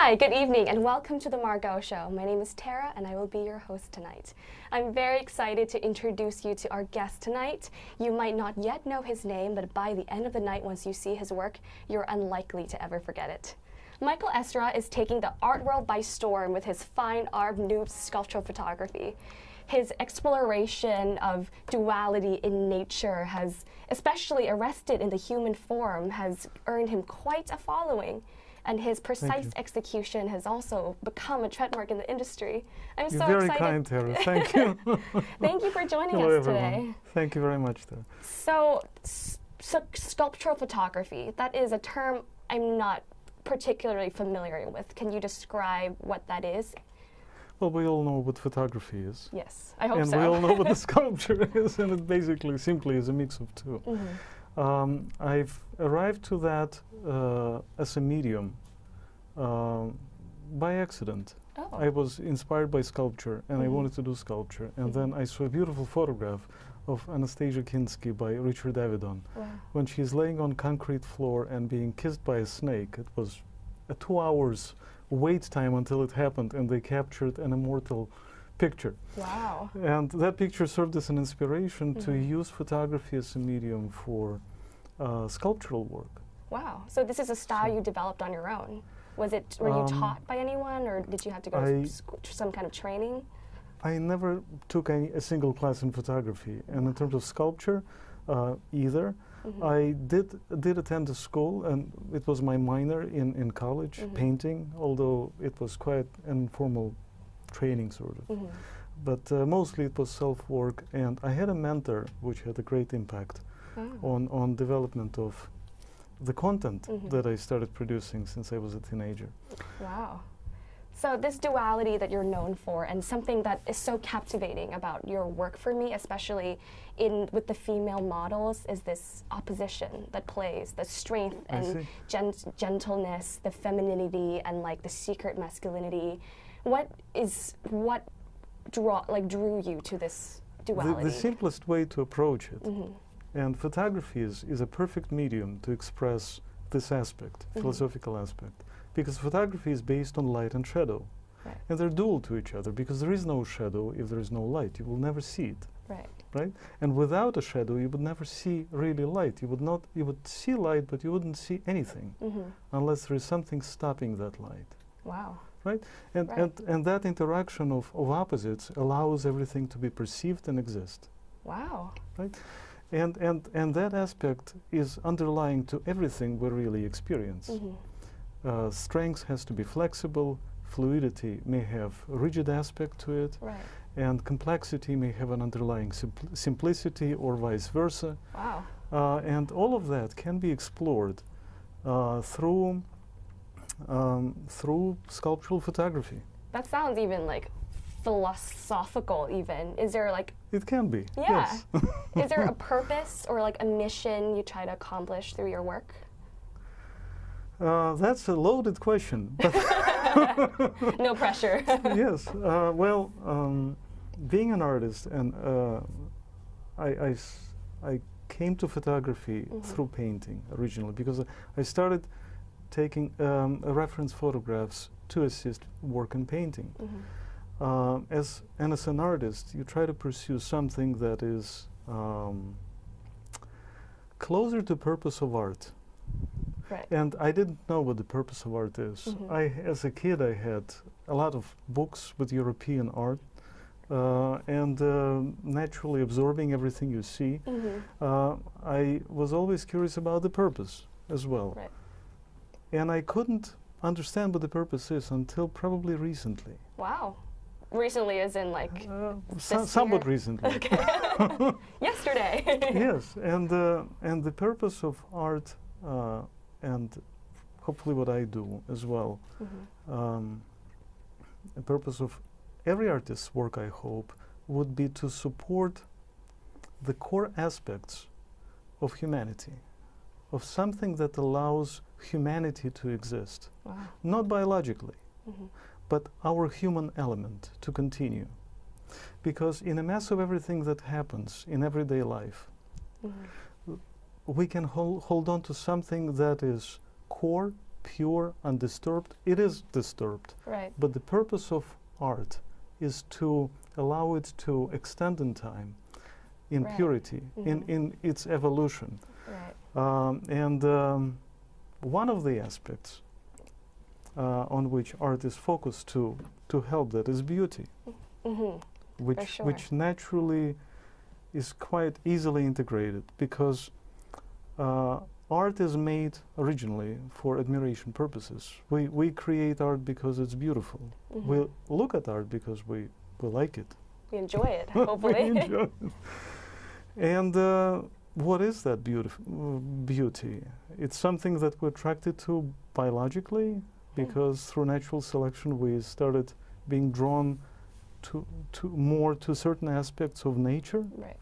Hi, good evening, and welcome to the Margo Show. My name is Teirra, and I will be your host tonight. I'm very excited to introduce you to our guest tonight. You might not yet know his name, but by the end of the night, once you see his work, you're unlikely to ever forget it. Michael Ezra is taking the art world by storm with his fine art nude sculptural photography. His exploration of duality in nature has, especially arrested in the human form, has earned him quite a following. And his precise execution has also become a trademark in the industry. I'm so You're excited. very kind, Teirra. Thank you. Thank you for joining Hello, us everyone. today. Thank you very much, Teirra. So sculptural photography, that is a term I'm not particularly familiar with. Can you describe what that is? Well, we all know what photography is. Yes, I hope and so. we all know what the sculpture is, and it basically simply is a mix of two. I've arrived to that as a medium by accident. Oh. I was inspired by sculpture, and I wanted to do sculpture. And then I saw a beautiful photograph of Anastasia Kinski by Richard Avedon. Wow. When she's laying on concrete floor and being kissed by a snake. It was a 2 hours wait time until it happened, and they captured an immortal picture. Wow. And that picture served as an inspiration to use photography as a medium for sculptural work. Wow. So this is a style you developed on your own. Were you taught by anyone, or did you have to go to some kind of training? I never took a single class in photography, and in terms of sculpture, either. I did attend a school, and it was my minor in college, painting, although it was quite an informal training, sort of. But mostly it was self-work, and I had a mentor which had a great impact on development of the content that I started producing since I was a teenager. Wow. So this duality that you're known for, and something that is so captivating about your work for me, especially with the female models, is this opposition that plays, the strength and gentleness, the femininity, and like the secret masculinity. What drew you to this duality? The simplest way to approach it, and photography is a perfect medium to express this aspect, philosophical aspect, because photography is based on light and shadow. Right. And they're dual to each other, because there is no shadow if there is no light. You will never see it. Right. Right? And without a shadow, you would never see really light. You would see light, but you wouldn't see anything unless there is something stopping that light. Wow. Right? And that interaction of opposites allows everything to be perceived and exist. Wow. Right? And that aspect is underlying to everything we really experience. Strength has to be flexible, fluidity may have a rigid aspect to it, and complexity may have an underlying simplicity or vice versa. Wow. And all of that can be explored through sculptural photography. That sounds even like philosophical even. Is there like... It can be, yeah. yes. Is there a purpose or like a mission you try to accomplish through your work? That's a loaded question. No pressure. Yes. Well, being an artist, and I came to photography through painting originally, because I started taking reference photographs to assist work in painting. As an artist, you try to pursue something that is closer to the purpose of art. Right. And I didn't know what the purpose of art is. As a kid, I had a lot of books with European art, and naturally absorbing everything you see. I was always curious about the purpose as well. Right. And I couldn't understand what the purpose is until probably recently. Wow. Recently as in like somewhat recently. Okay. Yesterday. Yes, and the purpose of art, and hopefully what I do as well, the purpose of every artist's work, I hope, would be to support the core aspects of humanity, of something that allows humanity to exist. Wow. Not biologically, but our human element to continue. Because in a mess of everything that happens in everyday life, we can hold on to something that is core, pure, undisturbed. It is disturbed. Right. But the purpose of art is to allow it to extend in time, in Right. purity, in its evolution. Right. And one of the aspects on which art is focused to help that is beauty, which naturally is quite easily integrated, because art is made originally for admiration purposes. We create art because it's beautiful. We look at art because we like it. We enjoy it, hopefully. We enjoy it. And what is that beauty? It's something that we're attracted to biologically, because through natural selection we started being drawn to more to certain aspects of nature, Right.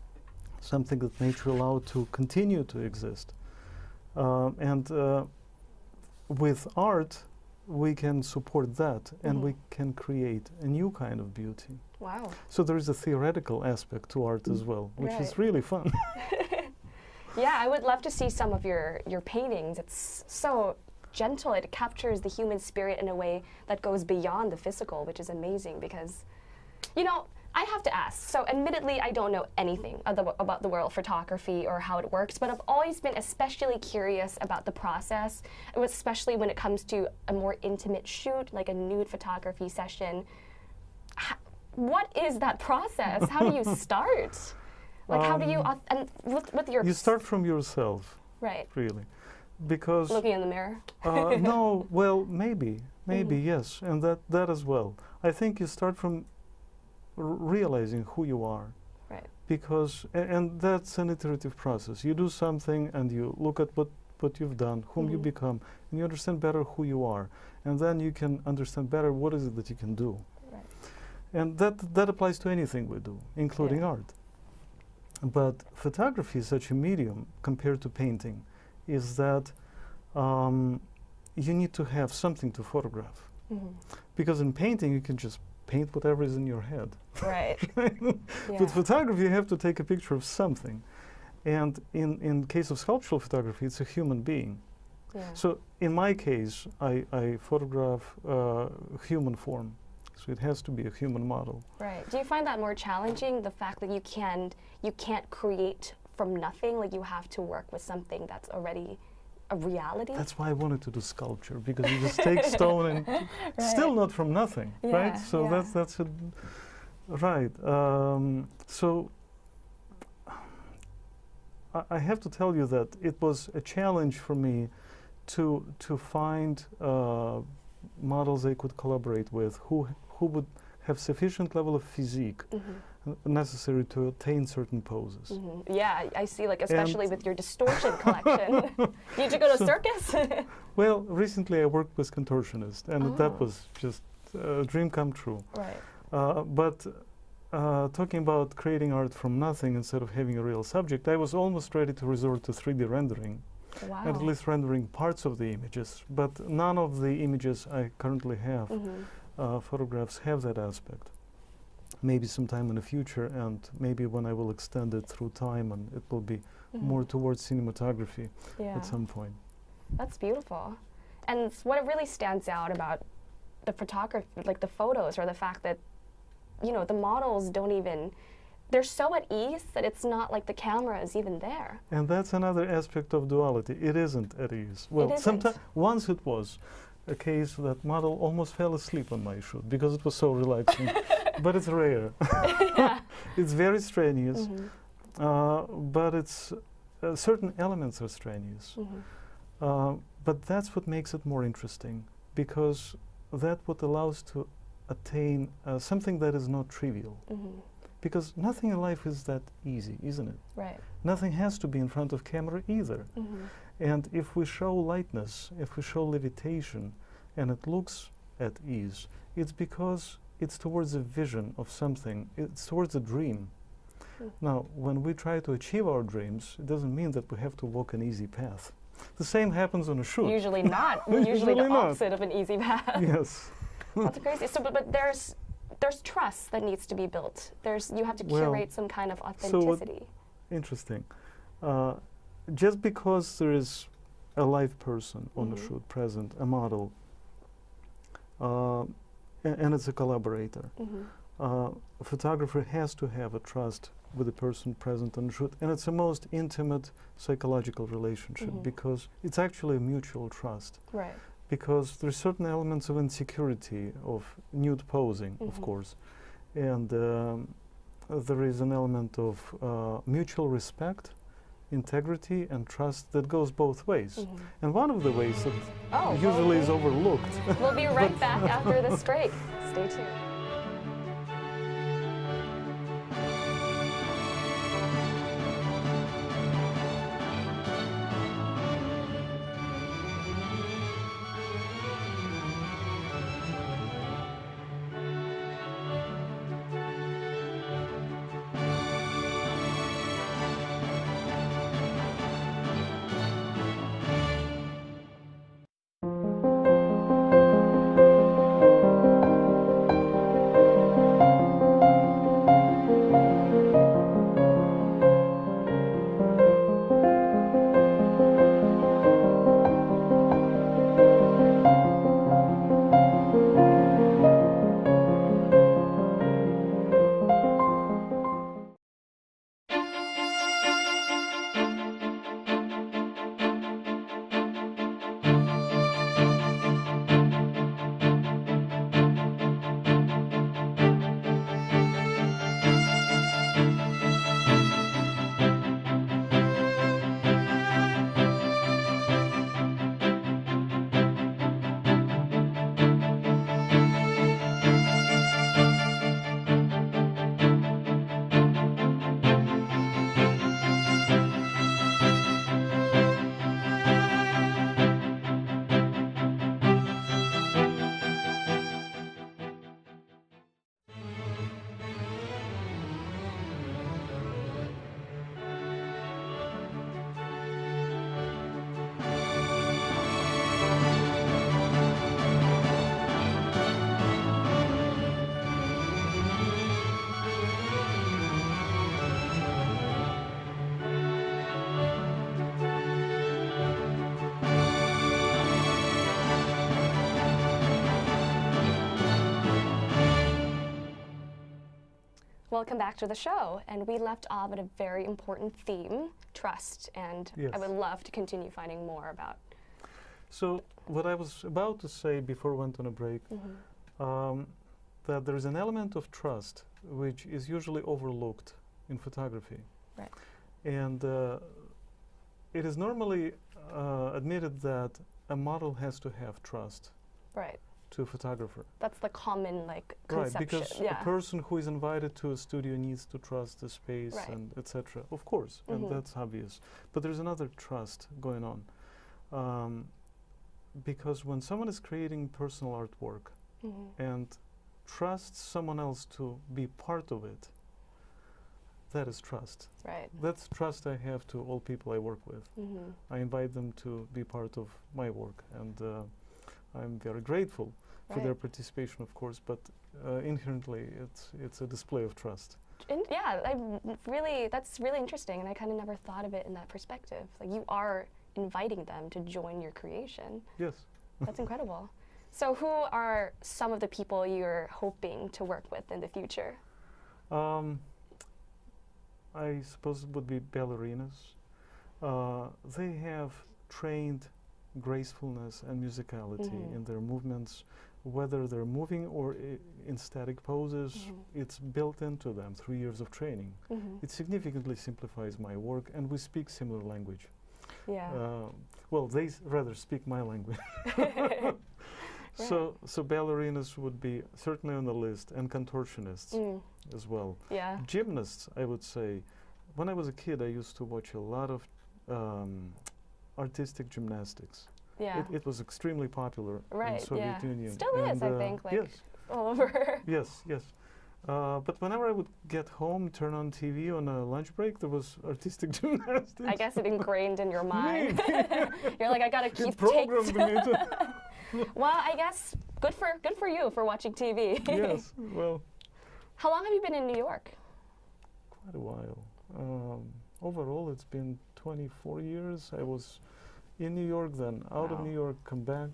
something that nature allowed to continue to exist. And with art, we can support that, and we can create a new kind of beauty. Wow. So there is a theoretical aspect to art as well, which is Right. really fun. Yeah, I would love to see some of your paintings. It's so gentle. It captures the human spirit in a way that goes beyond the physical, which is amazing because, you know, I have to ask. So admittedly, I don't know anything about the world of photography or how it works, but I've always been especially curious about the process, especially when it comes to a more intimate shoot, like a nude photography session. What is that process? How do you start? Like, how do you, and with your... You start from yourself, Right. really, because... Looking in the mirror? No, well, maybe, yes, and that as well. I think you start from realizing who you are. Right. Because, and that's an iterative process. You do something and you look at what you've done, whom you become, and you understand better who you are. And then you can understand better what is it that you can do. Right. And that applies to anything we do, including art. But photography is such a medium compared to painting, is that you need to have something to photograph. Because in painting, you can just paint whatever is in your head. Right. With photography, you have to take a picture of something. And in case of sculptural photography, it's a human being. Yeah. So in my case, I photograph human form. So it has to be a human model. Right. Do you find that more challenging, the fact that you can't create from nothing, like you have to work with something that's already a reality? That's why I wanted to do sculpture, because you just take stone and still not from nothing, right? So that's a, right. So I have to tell you that it was a challenge for me to find models I could collaborate with who would have sufficient level of physique necessary to attain certain poses. Yeah, I see, like, especially with your distortion collection. Did you go to circus? Well, recently I worked with contortionists, and that was just a dream come true. Right. But talking about creating art from nothing instead of having a real subject, I was almost ready to resort to 3D rendering. Wow. At least rendering parts of the images, but none of the images I currently have, photographs, have that aspect. Maybe sometime in the future, and maybe when I will extend it through time, and it will be more towards cinematography at some point. That's beautiful. And what really stands out about the photography, like the photos, or the fact that, you know, the models don't even, they're so at ease that it's not like the camera is even there. And that's another aspect of duality. It isn't at ease. Well, sometimes, once it was a case that model almost fell asleep on my shoot because it was so relaxing. But it's rare. It's very strenuous, but it's certain elements are strenuous. But that's what makes it more interesting, because that's what allows to attain something that is not trivial. Because nothing in life is that easy, isn't it? Right. Nothing has to be in front of camera either. And if we show lightness, if we show levitation, and it looks at ease, it's because it's towards a vision of something. It's towards a dream. Now, when we try to achieve our dreams, it doesn't mean that we have to walk an easy path. The same happens on a shoot. Usually not. Usually the opposite of an easy path. Yes. That's crazy. So, but there's trust that needs to be built. You have to curate some kind of authenticity. Interesting. Just because there is a live person on the shoot present, a model, and it's a collaborator. A photographer has to have a trust with the person present on the shoot, and it's a most intimate psychological relationship because it's actually a mutual trust. Right. Because there's certain elements of insecurity, of nude posing, of course, and there is an element of mutual respect, integrity, and trust that goes both ways. And one of the ways that usually is overlooked. We'll be right back after this break. Stay tuned. Welcome back to the show, and we left off at a very important theme, trust, and I would love to continue finding more about. So what I was about to say before we went on a break, that there is an element of trust which is usually overlooked in photography. Right. And it is normally admitted that a model has to have trust. Right. To a photographer. That's the common conception. Right, because a person who is invited to a studio needs to trust the space and etc. Of course, and that's obvious. But there's another trust going on. Because when someone is creating personal artwork and trusts someone else to be part of it, that is trust. Right. That's trust I have to all people I work with. I invite them to be part of my work, and I'm very grateful for their participation, of course, but inherently it's a display of trust. Yeah, that's really interesting, and I kind of never thought of it in that perspective. Like, you are inviting them to join your creation. Yes. That's incredible. So who are some of the people you're hoping to work with in the future? I suppose it would be ballerinas. They have trained gracefulness and musicality in their movements, whether they're moving or in static poses. It's built into them through years of training. It significantly simplifies my work, and we speak similar language. Yeah. Well, they rather speak my language. So ballerinas would be certainly on the list, and contortionists as well. Yeah. Gymnasts, I would say. When I was a kid, I used to watch a lot of artistic gymnastics. Yeah. It was extremely popular in Soviet Union. Still is, I think, yes. all over. Yes. But whenever I would get home, turn on TV on a lunch break, there was artistic gymnastics. I guess it ingrained in your mind. You're like, I gotta keep it programmed me to Well, I guess good for you for watching TV. Yes, well. How long have you been in New York? Quite a while. Overall, it's been 24 years. I was in New York, then out of Wow. New York,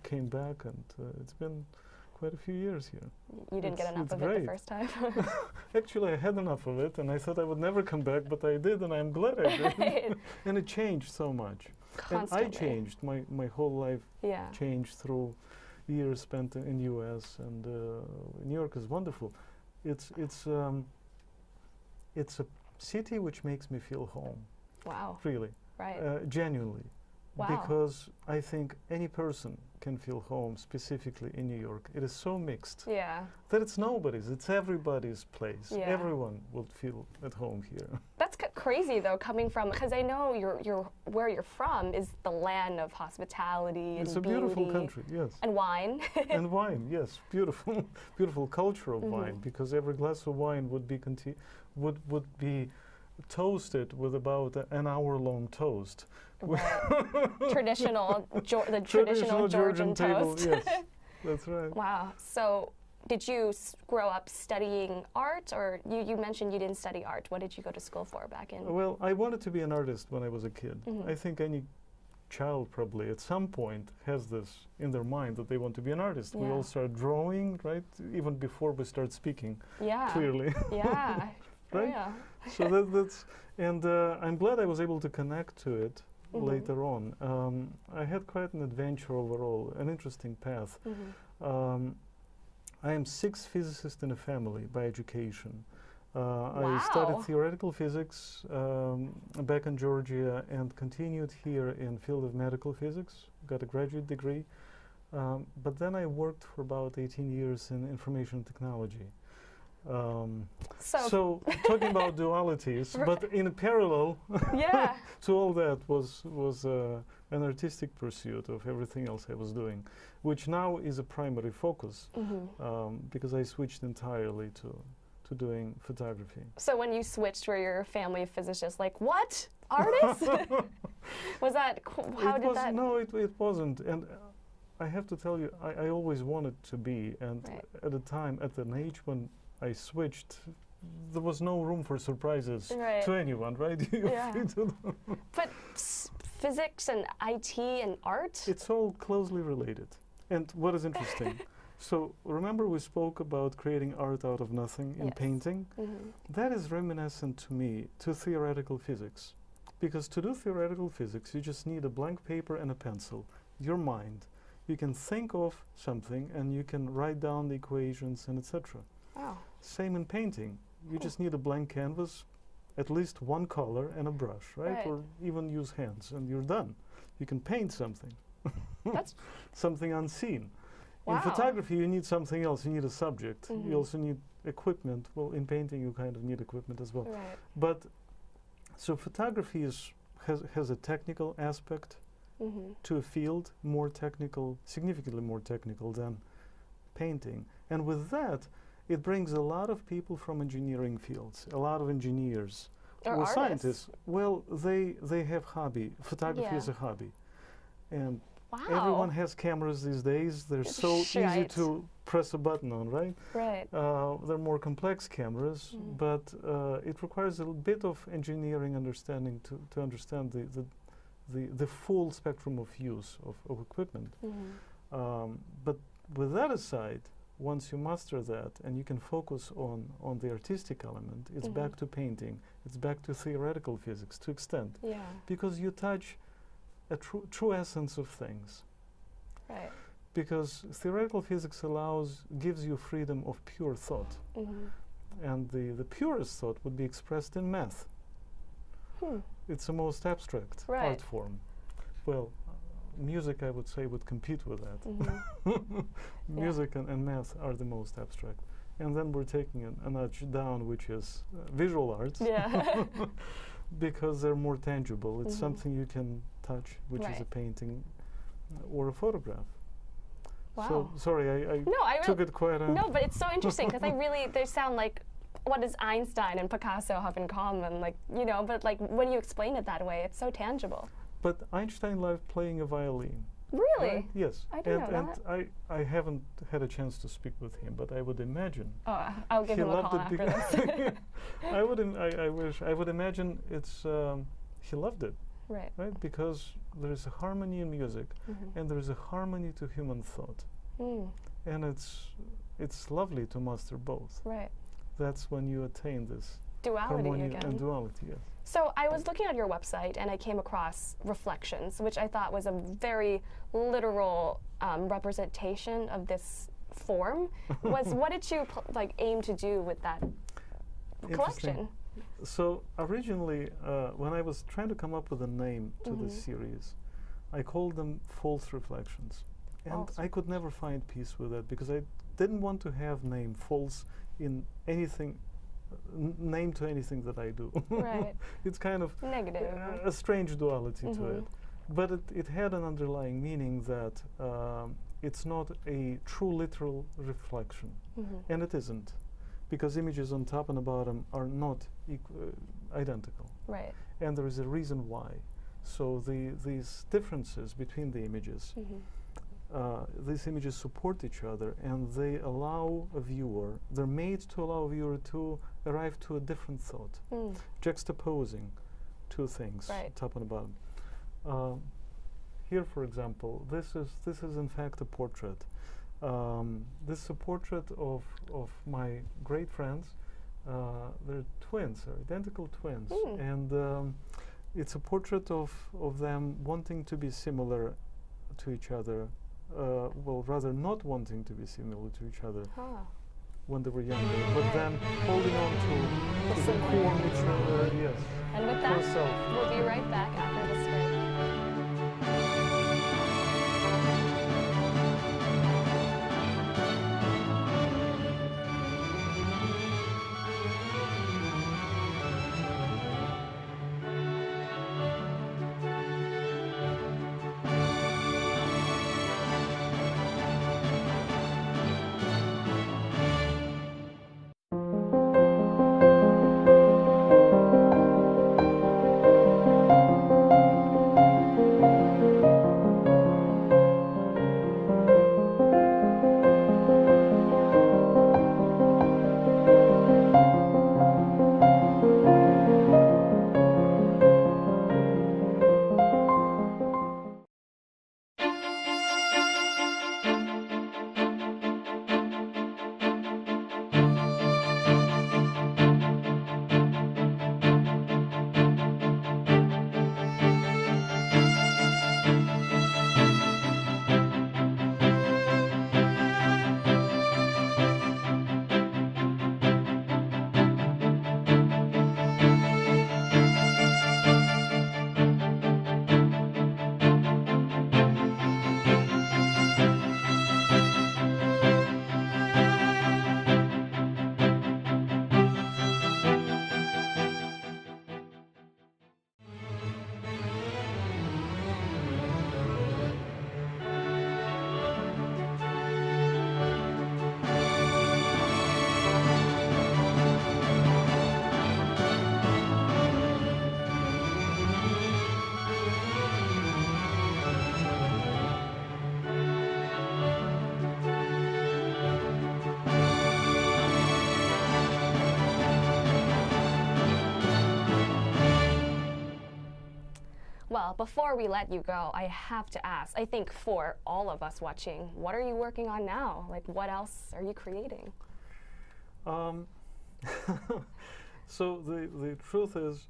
came back, and it's been quite a few years here. You didn't get enough it's of great. it the first time. Actually, I had enough of it, and I thought I would never come back, but I did, and I'm glad I did. Right. And it changed so much. Constantly. And I changed. My whole life Yeah. changed through years spent in U.S. and New York is wonderful. It's a city which makes me feel home. Wow. Really, Right. genuinely. Wow. Because I think any person can feel home, specifically in New York. It is so mixed Yeah. that it's nobody's, it's everybody's place. Yeah. Everyone will feel at home here. That's crazy though, coming from, because I know where you're from is the land of hospitality and It's a beauty beautiful country, yes. and wine. And wine, yes, beautiful, beautiful culture of Mhm. wine, because every glass of wine would be would be toasted with about an hour-long toast. Right. Traditional, traditional Georgian table, toast. yes, that's right. Wow. So, did you grow up studying art, or you mentioned you didn't study art? What did you go to school for back in? Well, I wanted to be an artist when I was a kid. Mhm. I think any child probably at some point has this in their mind that they want to be an artist. We Yeah. all start drawing, right? Even before we start speaking Yeah. clearly. Yeah. Right? Yeah. So that's, and I'm glad I was able to connect to it Mhm. later on. I had quite an adventure overall, an interesting path. Mhm. I am sixth physicist in a family by education. Wow. I studied theoretical physics back in Georgia and continued here in field of medical physics, got a graduate degree. But then I worked for about 18 years in information technology. So talking about dualities, but in parallel Yeah. to all that was an artistic pursuit of everything else I was doing, which now is a primary focus because I switched entirely to doing photography. So when you switched, were your family of physicists like, what? Artists? Was that, how did that? No, it wasn't. And I have to tell you, I always wanted to be. And Right. at the time, at an age when I switched, there was no room for surprises Right. to anyone, right? You're Yeah. free to But physics and IT and art? It's all closely related. And what is interesting, so remember we spoke about creating art out of nothing in Yes. painting? Mhm. That is reminiscent to me to theoretical physics. Because to do theoretical physics, you just need a blank paper and a pencil, your mind. You can think of something and you can write down the equations and etc. Wow. Same in painting. You just need a blank canvas, at least one color and a brush, right? Right. Or even use hands and you're done. You can paint something. That's Something unseen. Wow. In photography, you need something else. You need a subject. Mhm. You also need equipment. Well, in painting, you kind of need equipment as well. right. But so photography has a technical aspect Mhm. to a field, more technical, significantly more technical than painting. And with that, it brings a lot of people from engineering fields, a lot of engineers Or or artists. scientists. Well, they have hobby. Photography is Yeah. a hobby. And Wow. everyone has cameras these days. They're so easy Right. to press a button on, right? Right. They're more complex cameras, Mm. but it requires a bit of engineering understanding to understand the full spectrum of use of equipment. Mhm. But with that aside, once you master that and you can focus on the artistic element, it's Mhm. back to painting, it's back to theoretical physics to extent, Yeah. because you touch a true essence of things. Right. Because theoretical physics gives you freedom of pure thought. Mhm. And the purest thought would be expressed in math. Hmm. It's the most abstract Right. art form. Well, music, I would say, would compete with that. Mhm. Music and math are the most abstract. And then we're taking a notch down, which is visual arts, Yeah. because they're more tangible. It's Mhm. something you can touch, which is a Right. painting or a photograph. Wow. So, sorry, I No, I took really, it quite no, but it's so interesting because they sound like, what does Einstein and Picasso have in common? Like, but like when you explain it that way, it's so tangible. But Einstein loved playing a violin. Really? Right? Yes. I didn't know and that. I haven't had a chance to speak with him, but I would imagine Oh, I'll give he him a loved call it after beca- this. I would imagine it's he loved it, Right. right? Because there is a harmony in music, and there is a harmony to human thought, and it's lovely to master both. Right. That's when you attain this Duality harmony again. and duality. Yes. So I was looking at your website and I came across reflections, which I thought was a very literal representation of this form. What did you aim to do with that collection? So originally, when I was trying to come up with a name to this series, I called them false reflections, and I could never find peace with it because I didn't want to have name false in anything. Name to anything that I do. Right. It's kind of negative. A strange duality to it. But it had an underlying meaning that it's not a true literal reflection. And it isn't. Because images on top and the bottom are not identical. Right. And there is a reason why. So these differences between the images, these images support each other, and they allow a viewer, they're made to allow a viewer to arrive to a different thought, juxtaposing two things, top and bottom. Here, for example, this is in fact a portrait. This is a portrait of my great friends. They're twins, they're identical twins, and it's a portrait of them wanting to be similar to each other. Well, rather not wanting to be similar to each other when they were younger, but then holding on to the core of each other, yes. And with that, we'll be right back after this break. Well, before we let you go, I have to ask, I think for all of us watching, what are you working on now? Like, what else are you creating? So the truth is,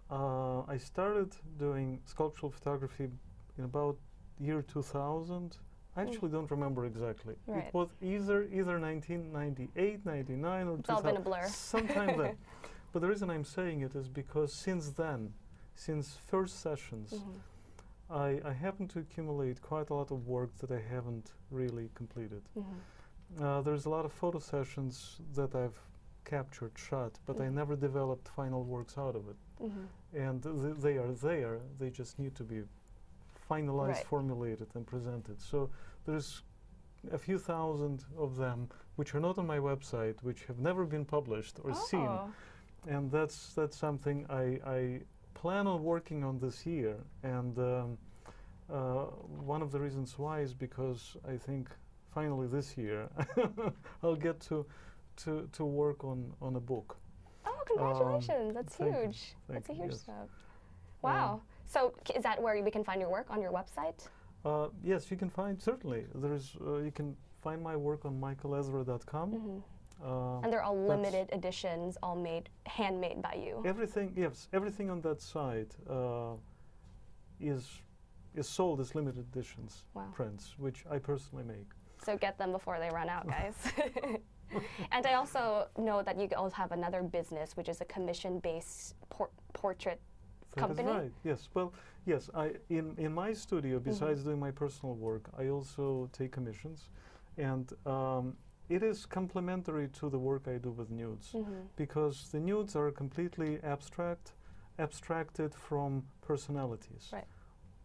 I started doing sculptural photography in about year 2000. I actually don't remember exactly. Right. It was either 1998, 99, or 2000. It's all been a blur. Sometime then. But the reason I'm saying it is because since then, since first sessions, I happen to accumulate quite a lot of work that I haven't really completed. There's a lot of photo sessions that I've captured, shot, but I never developed final works out of it. And they are there, they just need to be finalized, formulated, and presented. So there's a few thousand of them which are not on my website, which have never been published or seen. And that's something I plan on working on this year. And one of the reasons why is because I think finally this year I'll get to work on a book. Oh, congratulations! That's huge. That's a huge step. Wow. So is that where we can find your work, on your website? Yes, you can find, certainly. You can find my work on michaelezra.com. And they're all limited editions, all handmade by you. Everything, yes, everything on that site is sold as limited editions prints, which I personally make. So get them before they run out, guys. And I also know that you also have another business, which is a commission-based portrait company. That is right. Yes. Well, yes. In my studio, besides doing my personal work, I also take commissions, and it is complementary to the work I do with nudes, because the nudes are completely abstracted from personalities. Right.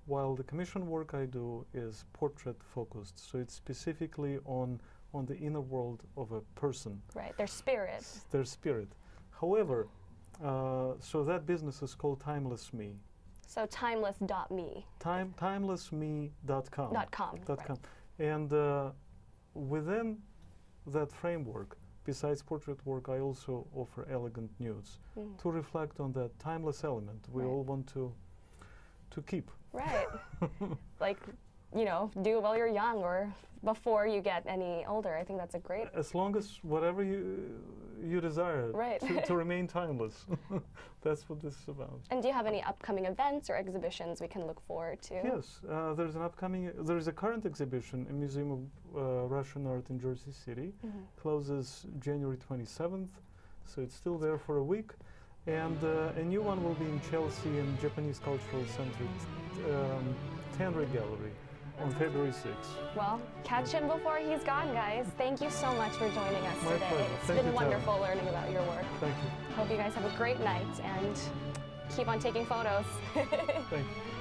While the commission work I do is portrait focused, so it's specifically on the inner world of a person. Right, their spirit. Their spirit. However, so that business is called Timeless Me. So timeless.me. Timelessme.com. Right. And within that framework, besides portrait work, I also offer elegant nudes to reflect on that timeless element we all want to keep. Right. Like, you know, do it while you're young or before you get any older. I think that's a great... As long as whatever you desire to remain timeless. That's what this is about. And do you have any upcoming events or exhibitions we can look forward to? Yes, there's a current exhibition in Museum of Russian Art in Jersey City. Closes January 27th, so it's still there for a week. And a new one will be in Chelsea in Japanese Cultural Center, Teirra Gallery, on February 6th. Well, catch him before he's gone, guys. Thank you so much for joining us My today. pleasure. It's Thank been you, wonderful Teirra. learning about your work. Thank you. Hope you guys have a great night and keep on taking photos. Thank you.